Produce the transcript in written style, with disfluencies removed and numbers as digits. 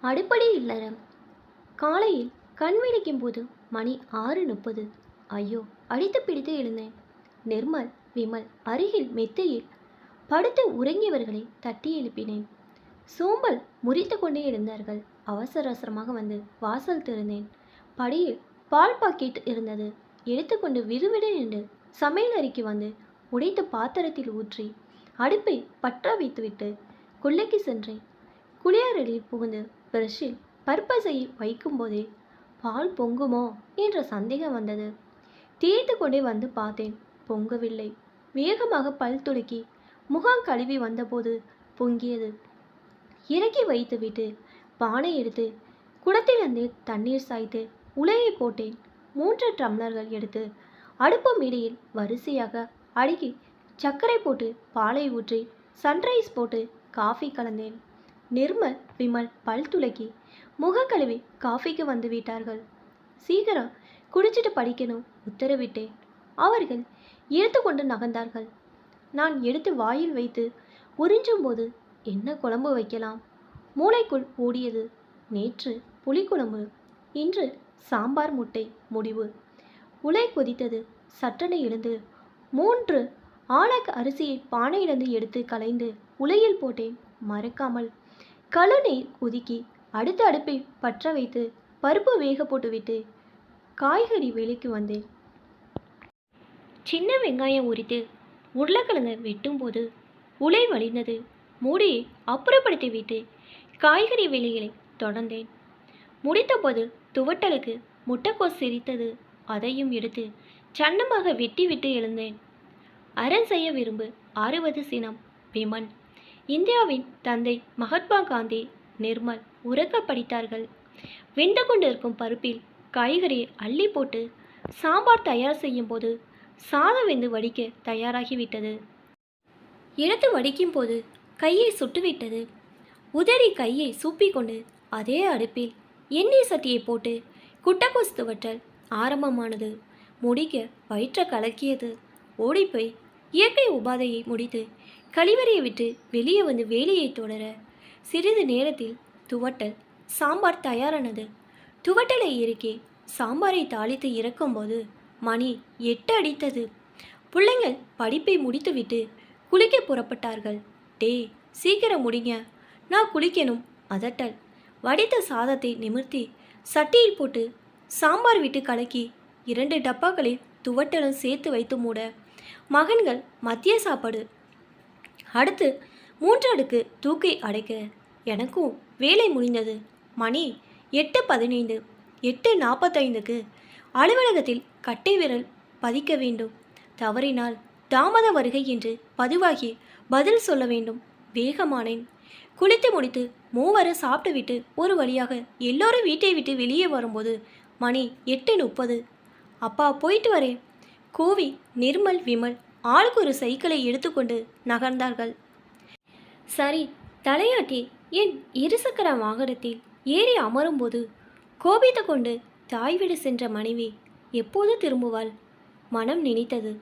அடுப்படி இல்லறம். காலையில் கண் விழிக்கும் போது மணி 6:30. ஐயோ! அடித்து பிடித்து எழுந்தேன். நிர்மல், விமல் அருகில் மெத்தையில் படுத்து உறங்கியவர்களை தட்டி எழுப்பினேன். சோம்பல் முறித்து கொண்டே எழுந்தார்கள். அவசர அவசரமாக வந்து வாசல் திறந்தேன். படியில் பால் பாக்கெட் இருந்தது. எடுத்துக்கொண்டு விறுவிறு என்று சமையல் அறைக்கு வந்து உடைத்த பாத்திரத்தில் ஊற்றி அடுப்பை பற்ற வைத்துவிட்டு கொல்லைக்கு சென்றேன். குளியலறையில் புகுந்து பிரஷில் பற்பசையை வைக்கும்போதே பால் பொங்குமோ என்ற சந்தேகம் வந்தது. தேய்த்து கொண்டே வந்து பார்த்தேன். பொங்கவில்லை. வேகமாக பல் துளக்கி முகம் கழுவி வந்தபோது பொங்கியது. இறக்கி வைத்துவிட்டு பானை எடுத்து குடத்திலிருந்து தண்ணீர் சாய்த்து உலையை போட்டேன். 3 டம்ளர்கள் எடுத்து அடுப்பு மேடையில் வரிசையாக அடுக்கி சர்க்கரை போட்டு பாலை ஊற்றி சன்ரைஸ் போட்டு காஃபி கலந்தேன். நிர்மல், விமல் பல் துளக்கி முகம் கழுவி காஃபிக்கு வந்து விட்டார்கள். சீக்கிரம் குடிச்சிட்டு படிக்கணும் உத்தரவிட்டேன். அவர்கள் எடுத்துக்கொண்டு நகர்ந்தார்கள். நான் எடுத்து வாயில் வைத்து உறிஞ்சும் போது என்ன குழம்பு வைக்கலாம்? மூளைக்குள் ஓடியது. நேற்று புளிக்குழம்பு, இன்று சாம்பார் முட்டை. முடிவு. உலை கொதித்தது. சட்டென எழுந்து 3 ஆழக் அரிசியை பானையிலிருந்து எடுத்து களைந்து உலையில் போட்டேன். மறக்காமல் கழுநீர் ஒதுக்கி அடுத்த அடுப்பை பற்ற வைத்து பருப்பு வேக போட்டுவிட்டு காய்கறி வேலைக்கு வந்தேன். சின்ன வெங்காயம் உரித்து உருளைக்கிழங்கு வெட்டும்போது உலை வழிந்தது. மூடியை அப்புறப்படுத்தி விட்டு காய்கறி வேலைகளை தொடர்ந்தேன். முடித்தபோது துவட்டலுக்கு முட்டைக்கோஸ் சிரித்தது. அதையும் எடுத்து சன்னமாக வெட்டி விட்டு எழுந்தேன். அரண் செய்ய விரும்பு 60 சினம். விமன். இந்தியாவின் தந்தை மகாத்மா காந்தி. நிர்மல் உறக்க படித்தார்கள். வெந்து கொண்டிருக்கும் பருப்பில் காய்கறியை அள்ளி போட்டு சாம்பார் தயார் செய்யும் போது சாதம் வெந்து வடிக்க தயாராகிவிட்டது. எடுத்து வடிக்கும் போது கையை சுட்டுவிட்டது. உதறி கையை சூப்பிக்கொண்டு அதே அடுப்பில் எண்ணெய் சட்டியை போட்டு குட்டக்கோஸ் துவட்டல் ஆரம்பமானது. முடிக்க வயிற்ற கலக்கியது. ஓடிப்போய் இயற்கை உபாதையை முடித்து கழிவறையை விட்டு வெளியே வந்து வேலையை தொடர சிறிது நேரத்தில் துவட்டல் சாம்பார் தயாரானது. துவட்டலை இறக்கி சாம்பாரை தாளித்து இறக்கும்போது மணி 8 அடித்தது. பிள்ளைங்கள் படிப்பை முடித்துவிட்டு குளிக்க புறப்பட்டார்கள். டே சீக்கிரம் முடிங்க, நான் குளிக்கணும். அதட்டல். வடித்த சாதத்தை நிமிர்த்தி சட்டியில் போட்டு சாம்பார் விட்டு கலக்கி 2 டப்பாக்களில் துவட்டலும் சேர்த்து வைத்து மூட மகன்கள் மதிய சாப்பாடு. அடுத்து 3 அடுக்கு தூக்கை அடைக்க எனக்கும் வேலை முடிந்தது. மணி 8:15. 8:45க்கு அலுவலகத்தில் கட்டை விரல் பதிக்க வேண்டும். தவறினால் தாமத வருகை என்று பதிவாகி பதில் சொல்ல வேண்டும். வேகமானேன். குளித்து முடித்து மூவரை சாப்பிட்டுவிட்டு ஒரு வழியாக எல்லோரும் வீட்டை விட்டு வெளியே வரும்போது மணி 8:30. அப்பா போயிட்டு வரேன். கோவி, நிர்மல், விமல் ஆளுக்கு ஒரு சைக்கிளை எடுத்துக்கொண்டு நகர்ந்தார்கள். சரி, தலையாட்டி என் இருசக்கர வாகனத்தில் ஏறி அமரும்போது கோபித்து கொண்டு தாய் வீடு சென்ற மனைவி எப்போது திரும்புவாள்? மனம் நினைத்தது.